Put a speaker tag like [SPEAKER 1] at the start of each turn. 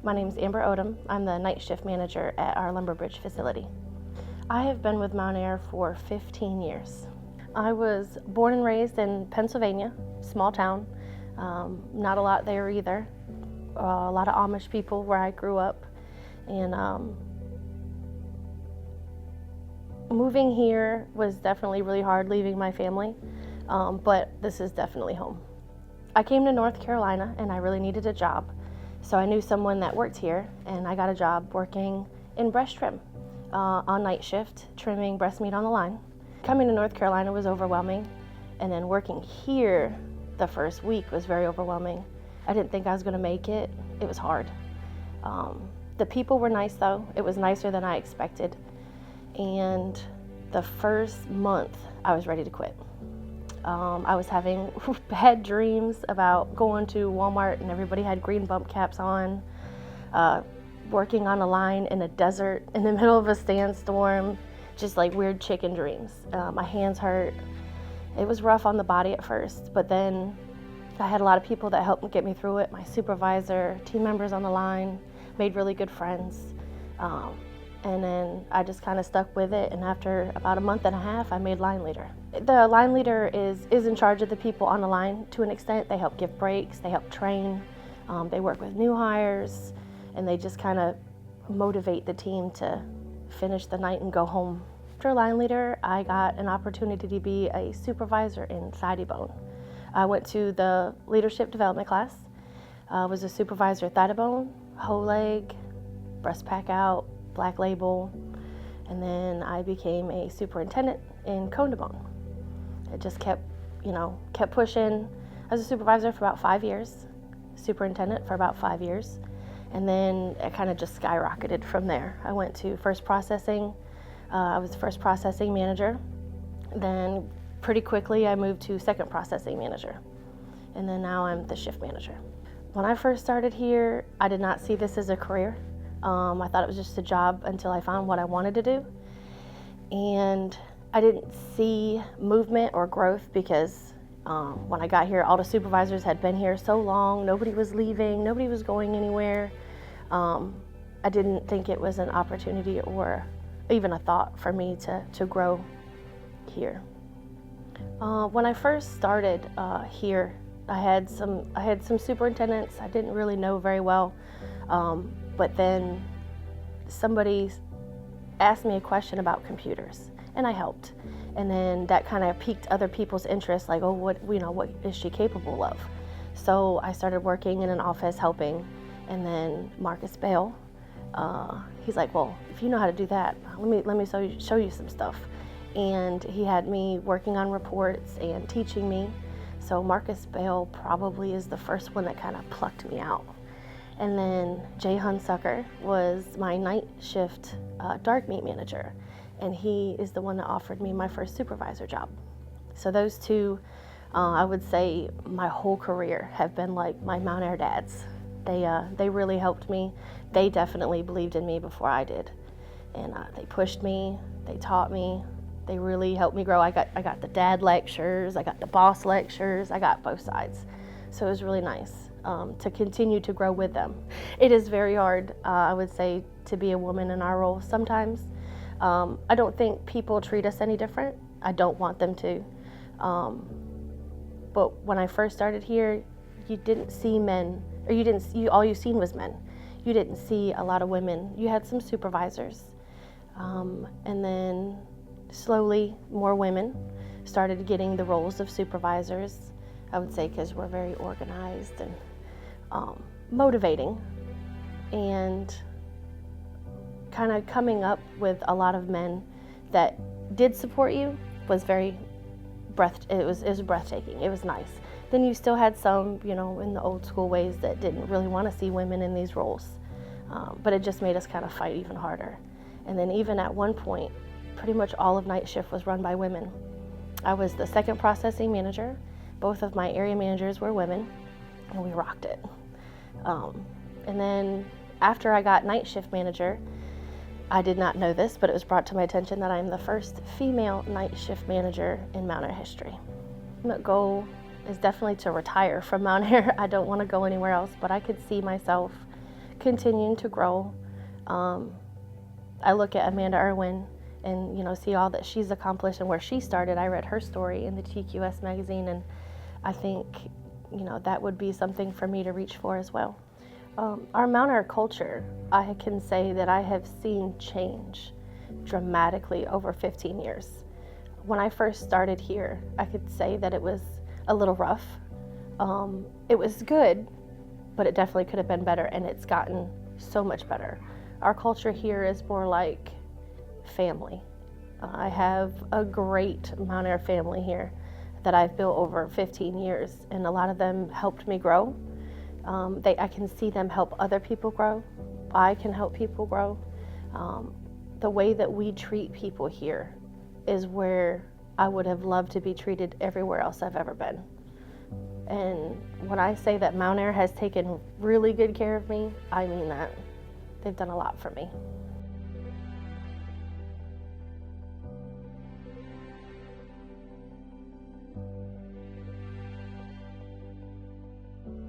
[SPEAKER 1] My name is Amber Odom. I'm the night shift manager at our Lumber Bridge facility. I have been with Mountaire for 15 years. I was born and raised in Pennsylvania, small town. Not a lot there either. A lot of Amish people where I grew up. And moving here was definitely really hard, leaving my family, but this is definitely home. I came to North Carolina and I really needed a job. So I knew someone that worked here, and I got a job working in breast trim on night shift, trimming breast meat on the line. Coming to North Carolina was overwhelming, and then working here the first week was very overwhelming. I didn't think I was going to make it. It was hard. The people were nice though. It was nicer than I expected. And the first month I was ready to quit. I was having bad dreams about going to Walmart and everybody had green bump caps on, working on a line in a desert in the middle of a sandstorm, just like weird chicken dreams. My hands hurt. It was rough on the body at first, but then I had a lot of people that helped get me through it. My supervisor, team members on the line, made really good friends. And then I just kind of stuck with it, and after about a month and a half, I made line leader. The line leader is in charge of the people on the line to an extent. They help give breaks, they help train, they work with new hires, and they just kind of motivate the team to finish the night and go home. After line leader, I got an opportunity to be a supervisor in thigh bone. I went to the leadership development class, was a supervisor at thigh bone, whole leg, breast pack out, black label, and then I became a superintendent in cone to bone. It just kept pushing. I was a supervisor for about 5 years, superintendent for about 5 years, and then it kind of just skyrocketed from there. I went to first processing. I was the first processing manager. Then pretty quickly I moved to second processing manager, and then now I'm the shift manager. When I first started here, I did not see this as a career. I thought it was just a job until I found what I wanted to do. And I didn't see movement or growth because when I got here, all the supervisors had been here so long, nobody was leaving, nobody was going anywhere. I didn't think it was an opportunity or even a thought for me to grow here. When I first started here, I had some superintendents I didn't really know very well. But then somebody asked me a question about computers, and I helped. And then that kind of piqued other people's interest, like, oh, what is she capable of? So I started working in an office helping, and then Marcus Bale, he's like, well, if you know how to do that, let me show you some stuff. And he had me working on reports and teaching me. So Marcus Bale probably is the first one that kind of plucked me out. And then Jay Hunsucker was my night shift dark meat manager, and he is the one that offered me my first supervisor job. So those two, I would say my whole career have been like my Mountaire dads. They really helped me. They definitely believed in me before I did, and they pushed me, they taught me, they really helped me grow. I got the dad lectures, I got the boss lectures, I got both sides. So it was really nice to continue to grow with them. It is very hard, I would say, to be a woman in our role sometimes. I don't think people treat us any different. I don't want them to. But when I first started here, you didn't see men, or all you seen was men. You didn't see a lot of women. You had some supervisors. And then slowly more women started getting the roles of supervisors. I would say because we're very organized and motivating, and kind of coming up with a lot of men that did support you was it was breathtaking. It was nice. Then you still had some, in the old school ways that didn't really want to see women in these roles, but it just made us kind of fight even harder. And then even at one point, pretty much all of night shift was run by women. I was the second processing manager. Both of my area managers were women, and we rocked it. And then after I got night shift manager, I did not know this, but it was brought to my attention that I'm the first female night shift manager in Mountaire history. My goal is definitely to retire from Mountaire. I don't want to go anywhere else, but I could see myself continuing to grow. I look at Amanda Irwin and, see all that she's accomplished and where she started. I read her story in the TQS magazine, and I think, that would be something for me to reach for as well. Our Mountaire culture, I can say that I have seen change dramatically over 15 years. When I first started here, I could say that it was a little rough. It was good, but it definitely could have been better, and it's gotten so much better. Our culture here is more like family. I have a great Mountaire family here that I've built over 15 years, and a lot of them helped me grow. I can see them help other people grow. I can help people grow. The way that we treat people here is where I would have loved to be treated everywhere else I've ever been. And when I say that Mountaire has taken really good care of me, I mean that. They've done a lot for me.